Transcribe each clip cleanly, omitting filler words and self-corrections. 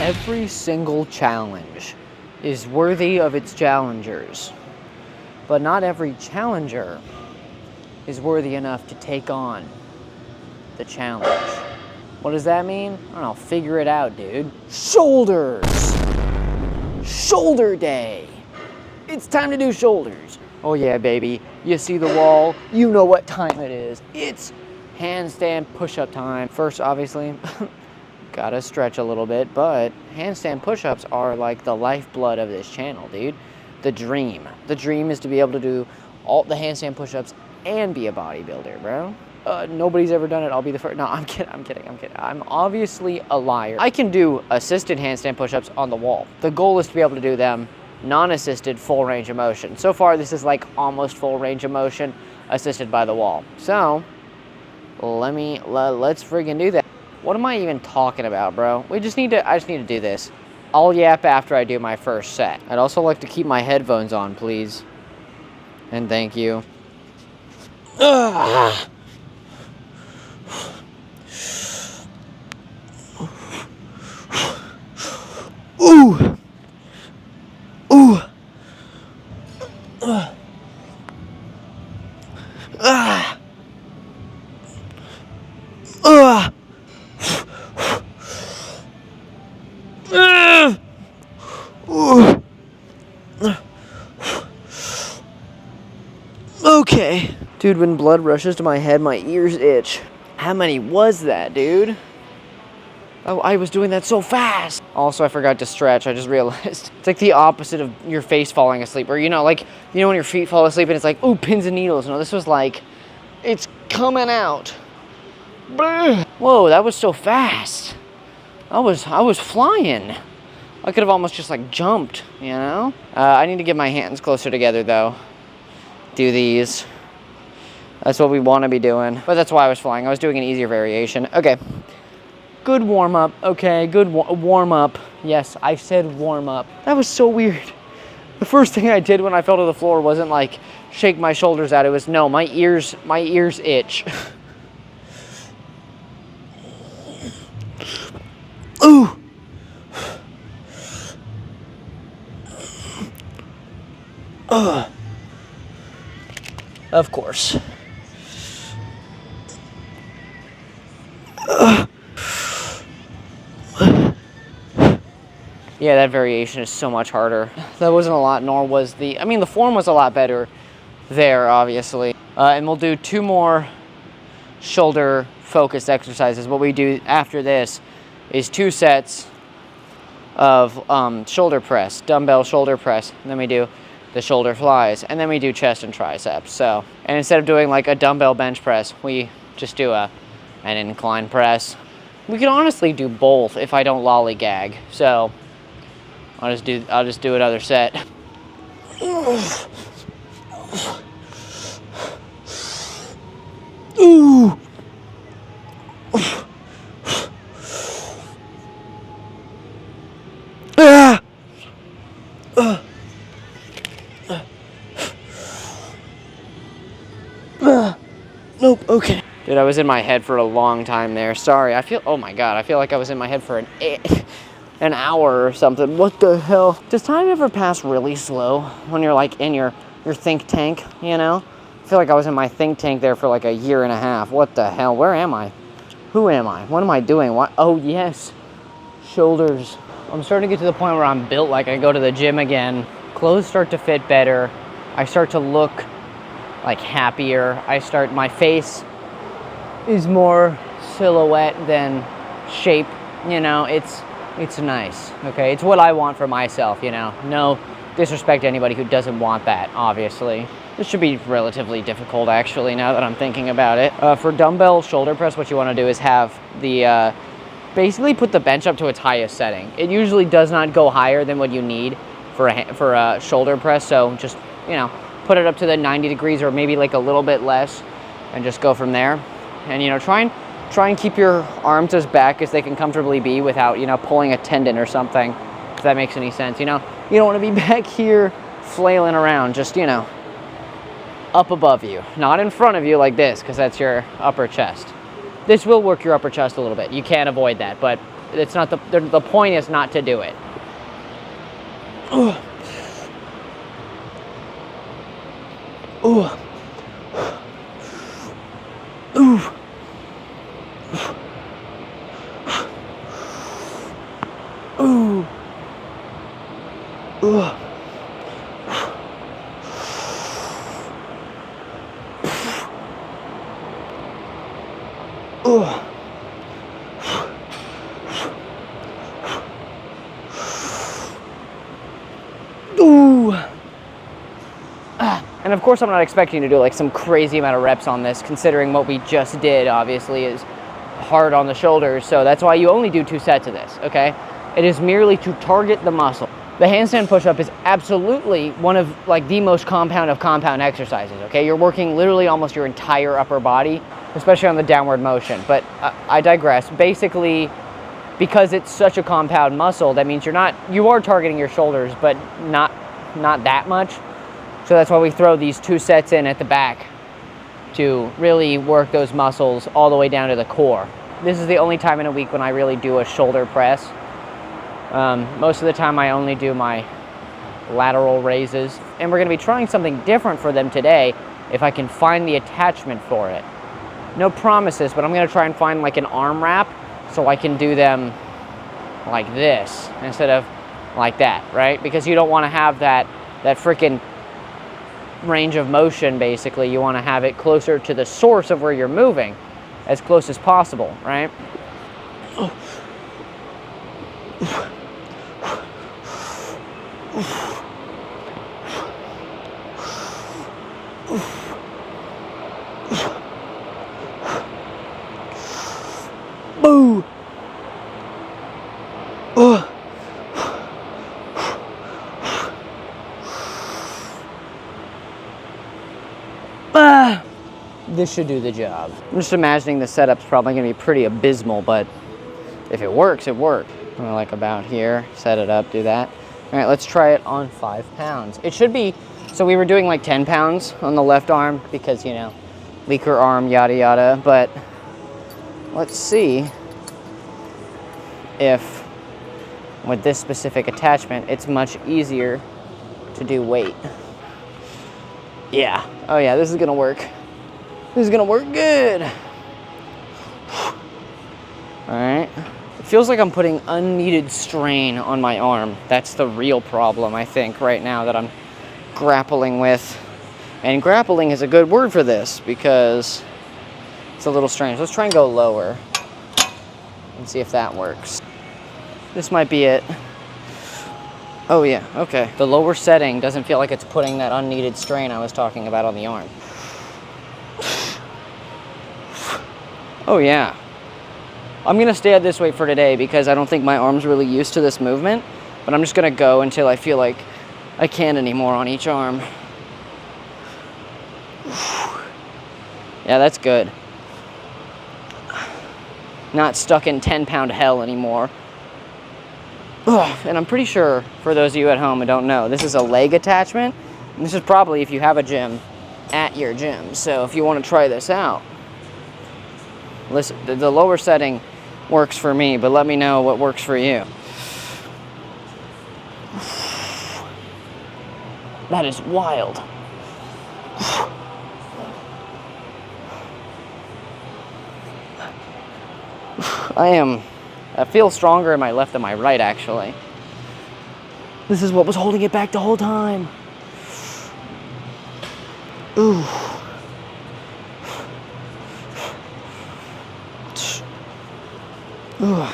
Every single challenge is worthy of its challengers, but not every challenger is worthy enough to take on the challenge. What does that mean? I don't know, figure it out, dude. Shoulders! Shoulder day! It's time to do shoulders. Oh yeah, baby. You see the wall, you know what time it is. It's handstand push-up time. First, obviously, gotta stretch a little bit, but handstand push-ups are like the lifeblood of this channel, dude. The dream. The dream is to be able to do all the handstand push-ups and be a bodybuilder, bro. Nobody's ever done it. I'll be the first. No, I'm kidding. I'm obviously a liar. I can do assisted handstand push-ups on the wall. The goal is to be able to do them non-assisted, full range of motion. So far, this is like almost full range of motion, assisted by the wall. So, let's friggin' do that. What am I even talking about, bro? I just need to do this. I'll yap after I do my first set. I'd also like to keep my headphones on, please. And thank you. Ugh. Ooh. Ooh. Okay. Dude, when blood rushes to my head, my ears itch. How many was that, dude? Oh, I was doing that so fast. Also, I forgot to stretch. I just realized. It's like the opposite of your face falling asleep. Or, when your feet fall asleep and it's like, ooh, pins and needles. No, this was like, it's coming out. Whoa, that was so fast. I was flying. I could have almost just like jumped, you know? I need to get my hands closer together though. Do these. That's what we want to be doing. But that's why I was flying. I was doing an easier variation. Okay. Good warm up. Okay, good warm up. Yes, I said warm up. That was so weird. The first thing I did when I fell to the floor wasn't like shake my shoulders out. It was no, my ears itch. Ooh. Of course. Yeah, that variation is so much harder. That wasn't a lot, nor was the form was a lot better there, obviously. And we'll do 2 more shoulder focused exercises. What we do after this is 2 sets of shoulder press, dumbbell shoulder press. And then we do the shoulder flies, and then we do chest and triceps. So, and instead of doing like a dumbbell bench press, we just do an incline press. We can honestly do both if I don't lollygag. So I'll just do another set. Ooh. Nope, okay. Dude, I was in my head for a long time there. Sorry, oh my God, I feel like I was in my head for an hour or something. What the hell? Does time ever pass really slow when you're like in your think tank, you know? I feel like I was in my think tank there for like a year and a half. What the hell? Where am I? Who am I? What am I doing? What? Oh, yes. Shoulders. I'm starting to get to the point where I'm built like I go to the gym again. Clothes start to fit better. I start to look like happier. My face is more silhouette than shape, you know? It's nice, okay? It's what I want for myself, you know? No disrespect to anybody who doesn't want that, obviously. This should be relatively difficult, actually, now that I'm thinking about it. For dumbbell shoulder press, what you want to do is have the, basically put the bench up to its highest setting. It usually does not go higher than what you need for a shoulder press, so just, you know, put it up to the 90 degrees or maybe like a little bit less and just go from there. And, you know, try and keep your arms as back as they can comfortably be without, you know, pulling a tendon or something, if that makes any sense. You know, you don't want to be back here flailing around, just, you know, up above you, not in front of you like this, because that's your upper chest. This will work your upper chest a little bit. You can't avoid that, but It's not the point is not to do it. Ooh. Ooh. Ooh. Ooh. Ooh. Ooh. Ooh. And of course I'm not expecting to do like some crazy amount of reps on this, considering what we just did obviously is hard on the shoulders, so that's why you only do 2 sets of this, okay? It is merely to target the muscle. The handstand push-up is absolutely one of like the most compound of compound exercises, okay? You're working literally almost your entire upper body, especially on the downward motion, but I digress. Basically, because it's such a compound muscle, that means you are targeting your shoulders, but not that much. So that's why we throw these 2 sets in at the back to really work those muscles all the way down to the core. This is the only time in a week when I really do a shoulder press. Most of the time I only do my lateral raises, and we're going to be trying something different for them today if I can find the attachment for it. No promises, but I'm going to try and find like an arm wrap so I can do them like this instead of like that, right? Because you don't want to have that freaking range of motion. Basically you want to have it closer to the source of where you're moving, as close as possible, right? Boo! This should do the job. I'm just imagining the setup's probably gonna be pretty abysmal, but if it works, it works. Like about here, set it up, do that. All right, let's try it on 5 pounds. It should be, so we were doing like 10 pounds on the left arm because, you know, weaker arm, yada yada, but let's see if with this specific attachment, it's much easier to do weight. Yeah, oh yeah, this is gonna work. This is gonna work good. All right. It feels like I'm putting unneeded strain on my arm. That's the real problem, I think, right now that I'm grappling with. And grappling is a good word for this because it's a little strange. Let's try and go lower and see if that works. This might be it. Oh yeah, okay. The lower setting doesn't feel like it's putting that unneeded strain I was talking about on the arm. Oh yeah. I'm gonna stay at this weight for today because I don't think my arm's really used to this movement, but I'm just gonna go until I feel like I can't anymore on each arm. Yeah, that's good. Not stuck in 10-pound hell anymore. Ugh, and I'm pretty sure, for those of you at home who don't know, this is a leg attachment. And this is probably if you have a gym at your gym. So if you want to try this out, listen, the lower setting works for me, but let me know what works for you. That is wild. I feel stronger in my left than my right, actually. This is what was holding it back the whole time. Ooh. Ooh.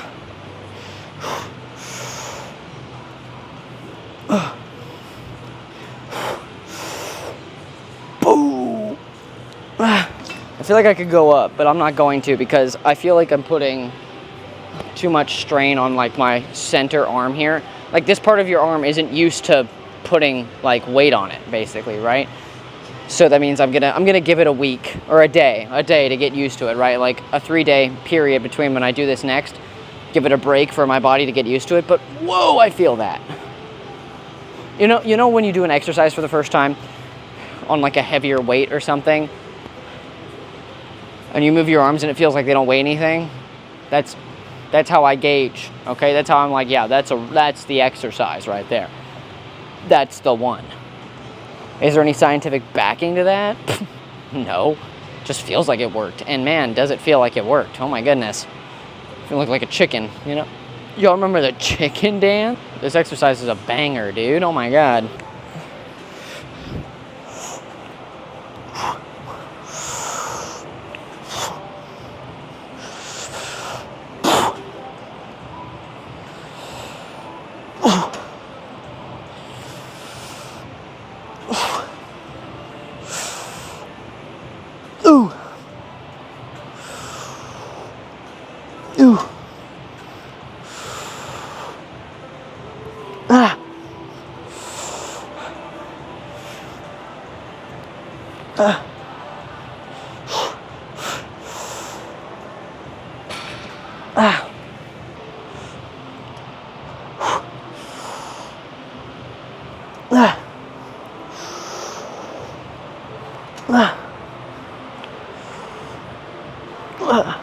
Boo. I feel like I could go up, but I'm not going to because I feel like I'm putting too much strain on like my center arm here. Like this part of your arm isn't used to putting like weight on it, basically, right? So that means I'm gonna give it a week or a day to get used to it, right? Like a 3-day period between when I do this next. Give it a break for my body to get used to it. But whoa, I feel that. You know when you do an exercise for the first time on like a heavier weight or something, and you move your arms and it feels like they don't weigh anything? That's That's how I gauge, okay? That's how I'm like, yeah, that's the exercise right there. That's the one. Is there any scientific backing to that? No. Just feels like it worked. And man, does it feel like it worked. Oh my goodness. I feel like a chicken, you know? Y'all remember the chicken dance? This exercise is a banger, dude. Oh my god. Ooh. Ooh. Ah. Ah. Ah. Ah. Ah.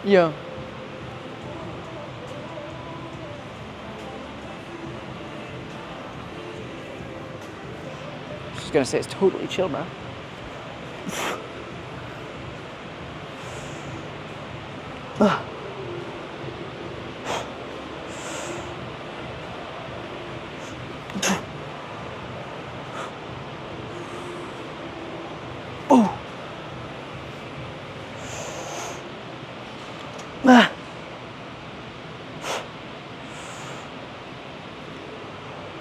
Yeah. Just gonna say it's totally chill, bro. Oh. Ah.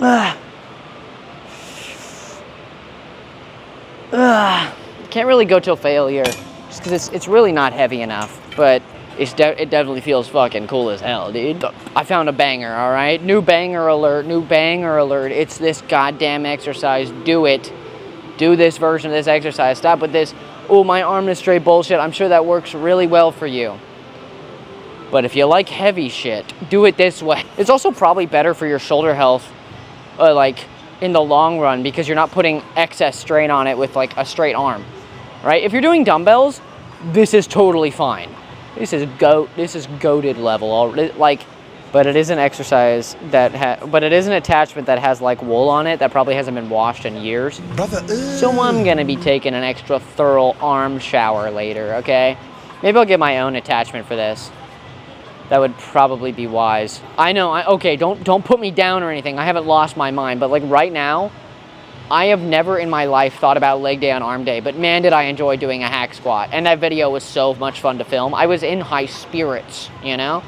Ah. Ah. Can't really go till failure, just because it's really not heavy enough, but it definitely feels fucking cool as hell, dude. I found a banger, all right? New banger alert, new banger alert. It's this goddamn exercise. Do it. Do this version of this exercise. Stop with this, oh, my arm is straight bullshit. I'm sure that works really well for you. But if you like heavy shit, do it this way. It's also probably better for your shoulder health, like, in the long run, because you're not putting excess strain on it with, like, a straight arm, right? If you're doing dumbbells, this is totally fine. This is goated level, like, but it is an exercise but it is an attachment that has, like, wool on it that probably hasn't been washed in years. Brother, so I'm gonna be taking an extra thorough arm shower later, okay? Maybe I'll get my own attachment for this. That would probably be wise. I know, okay, don't put me down or anything. I haven't lost my mind, but like right now, I have never in my life thought about leg day on arm day, but man, did I enjoy doing a hack squat. And that video was so much fun to film. I was in high spirits, you know?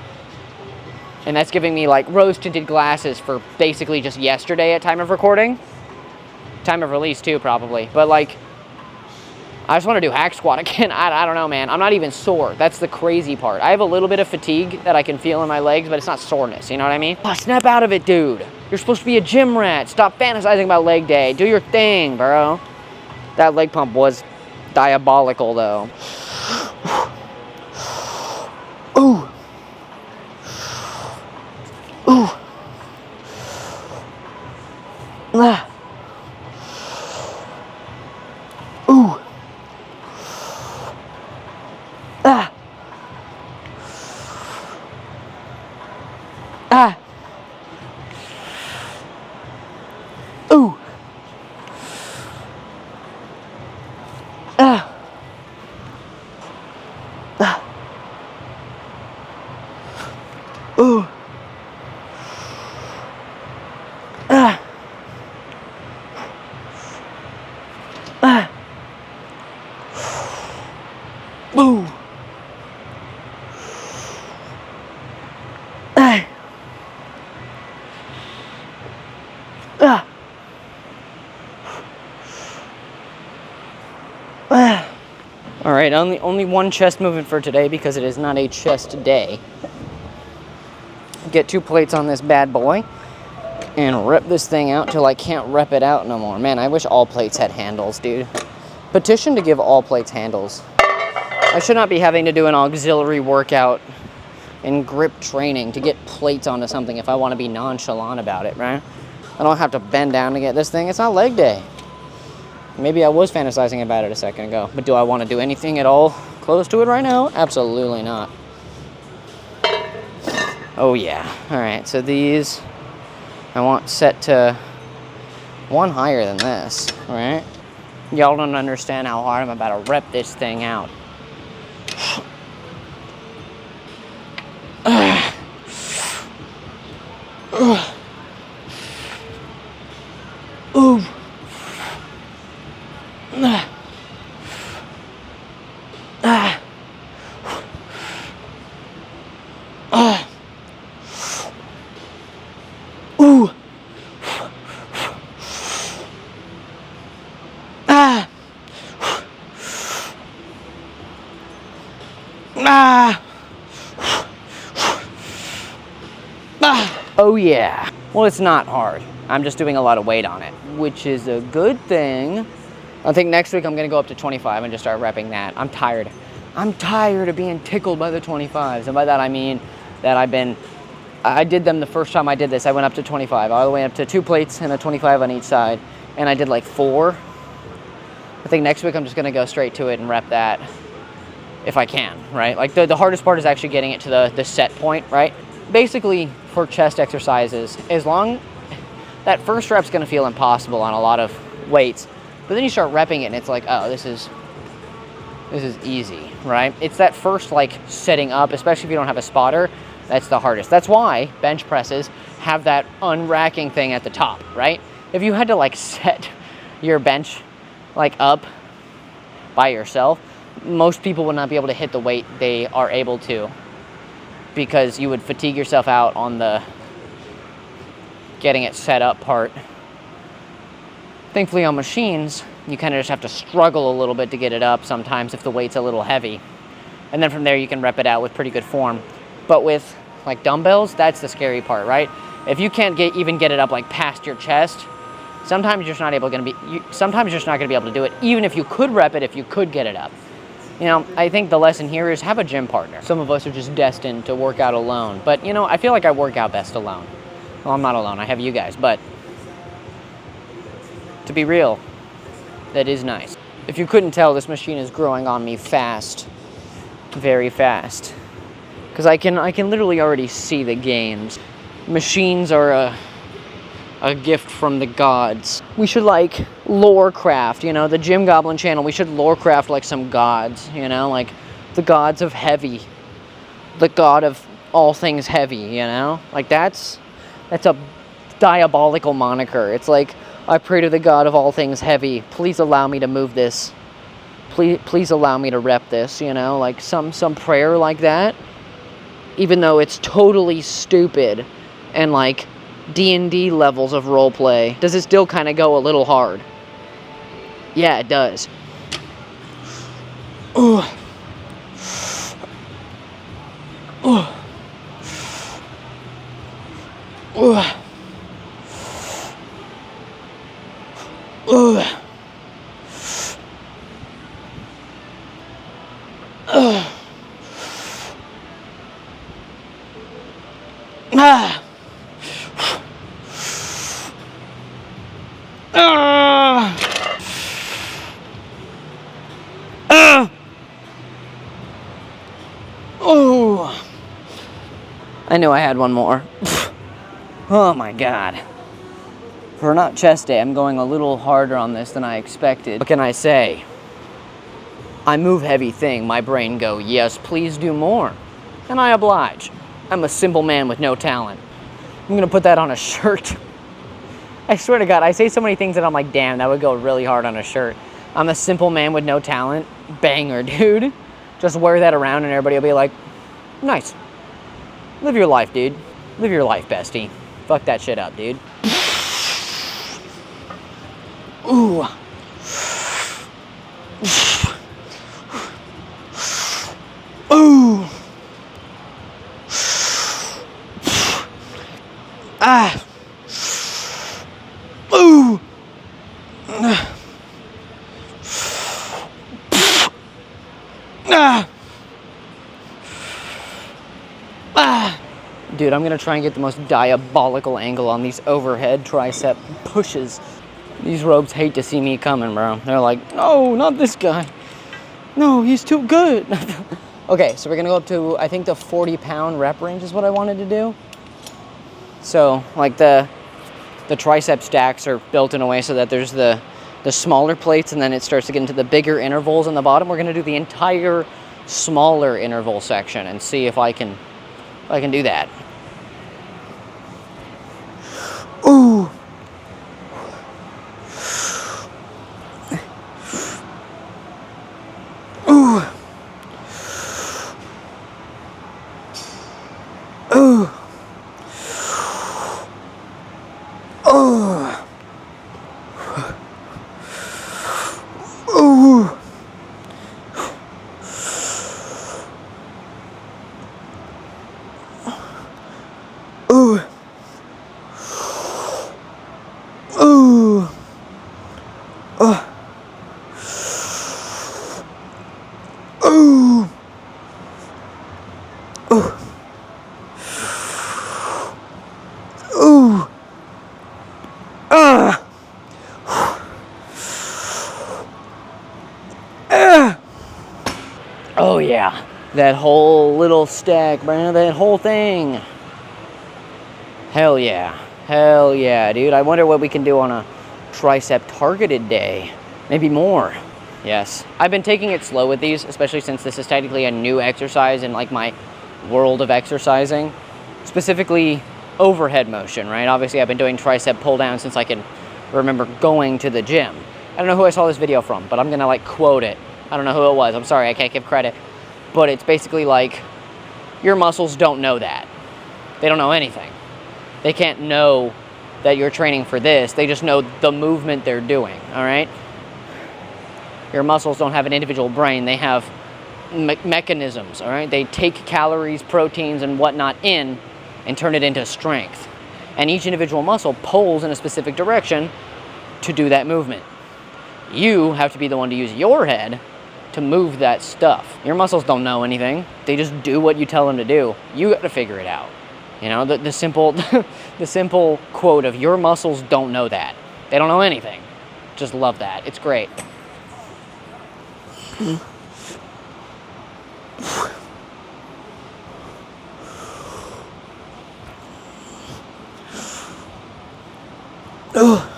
And that's giving me like rose-tinted glasses for basically just yesterday at time of recording. Time of release too, probably. But like, I just want to do hack squat again. I don't know, man. I'm not even sore. That's the crazy part. I have a little bit of fatigue that I can feel in my legs, but it's not soreness. You know what I mean? Oh, snap out of it, dude. You're supposed to be a gym rat. Stop fantasizing about leg day. Do your thing, bro. That leg pump was diabolical, though. Ooh. Ooh. Ah. Ooh. Ah. Ah. Ooh. Ah. Ah. Ooh. Ah. Ah. Ooh. Ah. Ah. Ah. All right, only one chest movement for today because it is not a chest day. Get 2 plates on this bad boy and rep this thing out till I can't rep it out no more. Man, I wish all plates had handles, dude. Petition to give all plates handles. I should not be having to do an auxiliary workout in grip training to get plates onto something if I want to be nonchalant about it, right? I don't have to bend down to get this thing. It's not leg day. Maybe I was fantasizing about it a second ago, but do I want to do anything at all close to it right now? Absolutely not. Oh yeah. All right, so these I want set to one higher than this, right? Y'all don't understand how hard I'm about to rep this thing out. Ooh. Ooh. Ah. Ah. Ah. Oh yeah. Well, it's not hard. I'm just doing a lot of weight on it, which is a good thing. I think next week I'm gonna go up to 25 and just start repping that. I'm tired. I'm tired of being tickled by the 25s. And by that I mean that I did them the first time I did this. I went up to 25, all the way up to 2 plates and a 25 on each side. And I did like 4. I think next week I'm just gonna go straight to it and rep that if I can, right? Like the hardest part is actually getting it to the set point, right? Basically for chest exercises, as long, that first rep's gonna feel impossible on a lot of weights, but then you start repping it and it's like, oh, this is easy, right? It's that first like setting up, especially if you don't have a spotter, that's the hardest. That's why bench presses have that unracking thing at the top, right? If you had to like set your bench like up by yourself, most people would not be able to hit the weight they are able to, because you would fatigue yourself out on the getting it set up part. Thankfully on machines, you kind of just have to struggle a little bit to get it up sometimes if the weight's a little heavy. And then from there you can rep it out with pretty good form. But with like dumbbells, that's the scary part, right? If you can't even get it up like past your chest, sometimes you're just not able to do it, even if you could rep it, if you could get it up. You know, I think the lesson here is have a gym partner. Some of us are just destined to work out alone. But, you know, I feel like I work out best alone. Well, I'm not alone. I have you guys. But to be real, that is nice. If you couldn't tell, this machine is growing on me fast. Very fast. Because I can literally already see the gains. Machines are a gift from the gods. We should like lore craft, you know, the Gym Goblin channel, we should lore craft like some gods, you know, like the gods of heavy, the god of all things heavy, you know, like that's a diabolical moniker. It's like, I pray to the god of all things heavy, please allow me to move this, please allow me to rep this, you know, like some prayer like that, even though it's totally stupid and like D&D levels of roleplay. Does it still kind of go a little hard? Yeah, it does. Ooh. Ooh. Ooh. Ooh. Ah. Oh, I knew I had one more. Oh my god. For not chest day, I'm going a little harder on this than I expected. What can I say? I move heavy thing, my brain go, yes, please do more. And I oblige. I'm a simple man with no talent. I'm gonna put that on a shirt. I swear to God, I say so many things that I'm like, damn, that would go really hard on a shirt. I'm a simple man with no talent. Banger, dude. Just wear that around and everybody will be like, nice. Live your life, dude. Live your life, bestie. Fuck that shit up, dude. Ooh. Ooh. Ah. Ooh. Ah. Ah. Dude, I'm gonna try and get the most diabolical angle on these overhead tricep pushes. These ropes hate to see me coming, bro. They're like, no, not this guy. No, he's too good. Okay, so we're gonna go up to, I think the 40-pound rep range is what I wanted to do. So, like the tricep stacks are built in a way so that there's the smaller plates, and then it starts to get into the bigger intervals on the bottom. We're gonna do the entire smaller interval section and see if I can do that. Ooh. Ooh. Ooh. Oh. Ooh. Ooh. Ooh. Oh. Ooh. Ooh. Ooh. Ah. Ah. Oh yeah. That whole little stack, bro. That whole thing. Hell yeah. Hell yeah, dude. I wonder what we can do on a tricep targeted day. Maybe more. Yes. I've been taking it slow with these, especially since this is technically a new exercise in like my world of exercising. Specifically overhead motion, right? Obviously I've been doing tricep pull down since I can remember going to the gym. I don't know who I saw this video from, but I'm gonna like quote it. I don't know who it was. I'm sorry, I can't give credit. But it's basically like, your muscles don't know that. They don't know anything. They can't know that you're training for this. They just know the movement they're doing, all right? Your muscles don't have an individual brain. They have mechanisms, all right? They take calories, proteins, and whatnot in and turn it into strength. And each individual muscle pulls in a specific direction to do that movement. You have to be the one to use your head to move that stuff. Your muscles don't know anything. They just do what you tell them to do. You got to figure it out. You know, the simple the simple quote of, your muscles don't know that. They don't know anything. Just love that. It's great. Oh.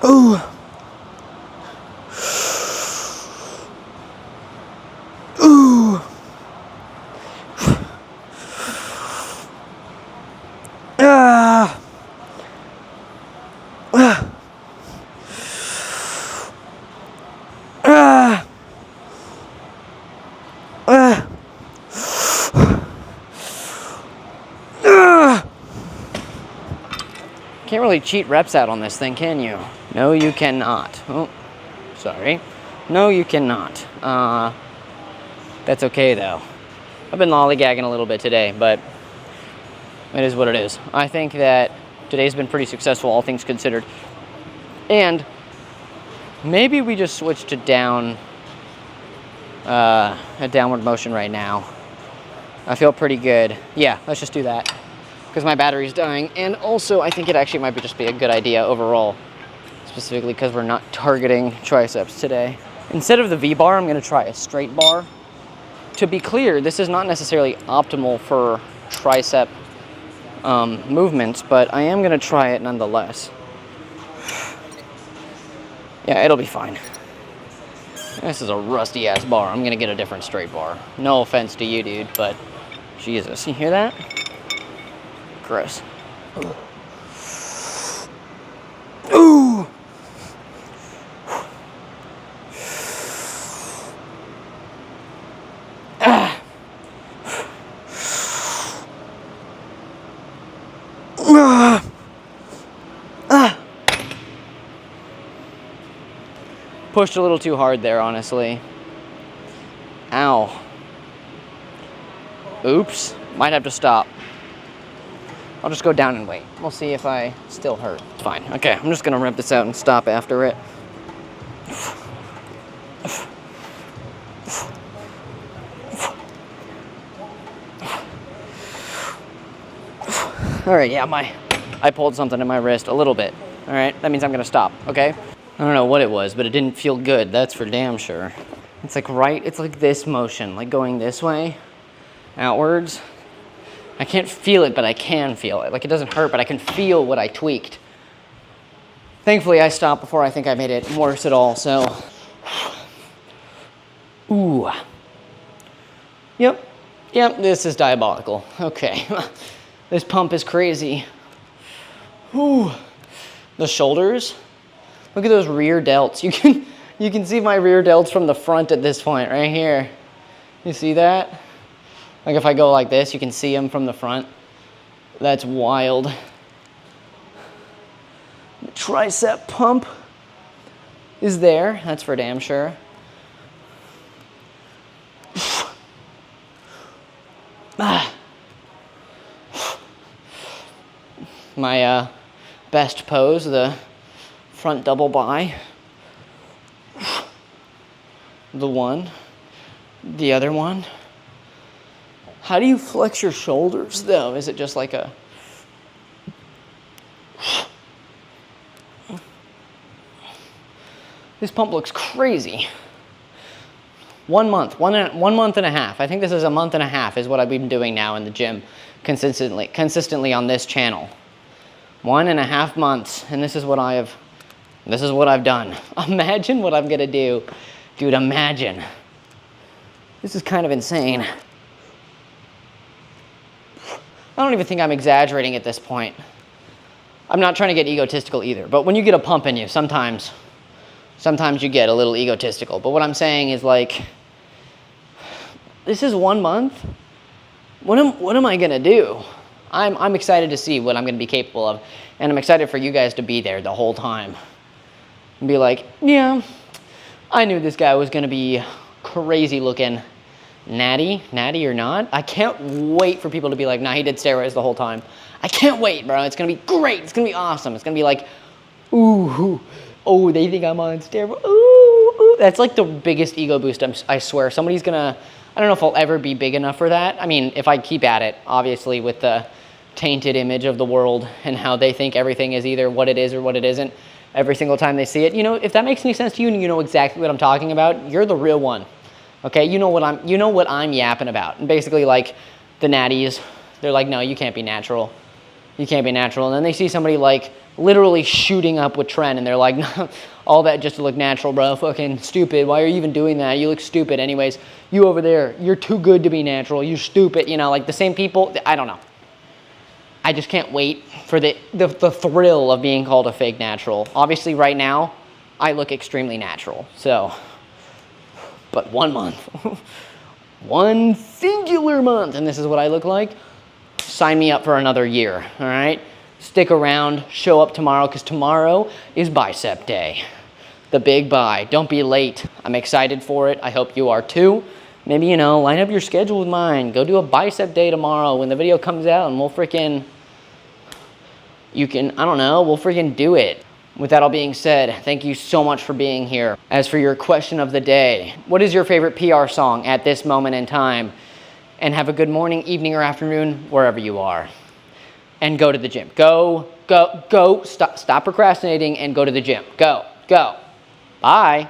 Oh. Ooh. Ah. Ah. Ah. Ah. Ah. Can't really cheat reps out on this thing, can you? No, you cannot. Oh, sorry. No, you cannot. That's okay, though. I've been lollygagging a little bit today, but it is what it is. I think that today's been pretty successful, all things considered. And maybe we just switch to a downward motion right now. I feel pretty good. Yeah, let's just do that, because my battery's dying. And also, I think it actually might just be a good idea overall, specifically because we're not targeting triceps today. Instead of the V-bar, I'm going to try a straight bar. To be clear, this is not necessarily optimal for tricep movements, but I am going to try it nonetheless. Yeah, it'll be fine. This is a rusty-ass bar. I'm going to get a different straight bar. No offense to you, dude, but Jesus. You hear that? Gross. Ooh! Ah! Ah! Ah! Pushed a little too hard there, honestly. Ow. Oops. Might have to stop. I'll just go down and wait. We'll see if I still hurt. It's fine. Okay, I'm just gonna rip this out and stop after it. All right, yeah, I pulled something in my wrist a little bit. All right, that means I'm gonna stop, okay? I don't know what it was, but it didn't feel good, that's for damn sure. It's like it's like this motion, like going this way, outwards. I can't feel it, but I can feel it. Like it doesn't hurt, but I can feel what I tweaked. Thankfully, I stopped before I think I made it worse at all, so. Ooh. Yep, this is diabolical. Okay, this pump is crazy. Ooh. The shoulders, look at those rear delts. You can see my rear delts from the front at this point, right here. You see that? Like if I go like this, you can see them from the front. That's wild. The tricep pump is there, that's for damn sure. My best pose, the front double bi. The one, the other one. How do you flex your shoulders though? Is it just like a... This pump looks crazy. 1 month, one month and a half. I think this is a month and a half is what I've been doing now in the gym consistently on this channel. 1.5 months, and this is what I've done. Imagine what I'm gonna do. Dude, imagine. This is kind of insane. I don't even think I'm exaggerating at this point. I'm not trying to get egotistical either, but when you get a pump in you, sometimes you get a little egotistical. But what I'm saying is like, this is 1 month. What am I gonna do? I'm excited to see what I'm gonna be capable of, and I'm excited for you guys to be there the whole time. And be like, yeah, I knew this guy was gonna be crazy looking. Natty or not. I can't wait for people to be like, nah, he did steroids the whole time. I can't wait, bro. It's gonna be great. It's gonna be awesome. It's gonna be like, ooh, oh, they think I'm on steroids. Ooh. That's like the biggest ego boost, I swear. Somebody's gonna, I don't know if I'll ever be big enough for that. I mean, if I keep at it, obviously with the tainted image of the world and how they think everything is either what it is or what it isn't every single time they see it. You know, if that makes any sense to you and you know exactly what I'm talking about, you're the real one. Okay, you know what I'm yapping about. And basically like the natties, they're like, no, you can't be natural. You can't be natural. And then they see somebody like literally shooting up with Tren and they're like, no, all that just to look natural, bro. Fucking stupid. Why are you even doing that? You look stupid anyways. You over there, you're too good to be natural. You're stupid. You know, like the same people. I don't know. I just can't wait for the thrill of being called a fake natural. Obviously right now, I look extremely natural. So, but 1 month, one singular month, and this is what I look like. Sign me up for another year, all right? Stick around, show up tomorrow, because tomorrow is bicep day. The big buy. Don't be late. I'm excited for it. I hope you are too. Maybe, you know, line up your schedule with mine. Go do a bicep day tomorrow when the video comes out and we'll freaking, we'll freaking do it. With that all being said, thank you so much for being here. As for your question of the day, what is your favorite PR song at this moment in time? And have a good morning, evening, or afternoon, wherever you are. And go to the gym. Go, stop procrastinating and go to the gym. Go. Bye.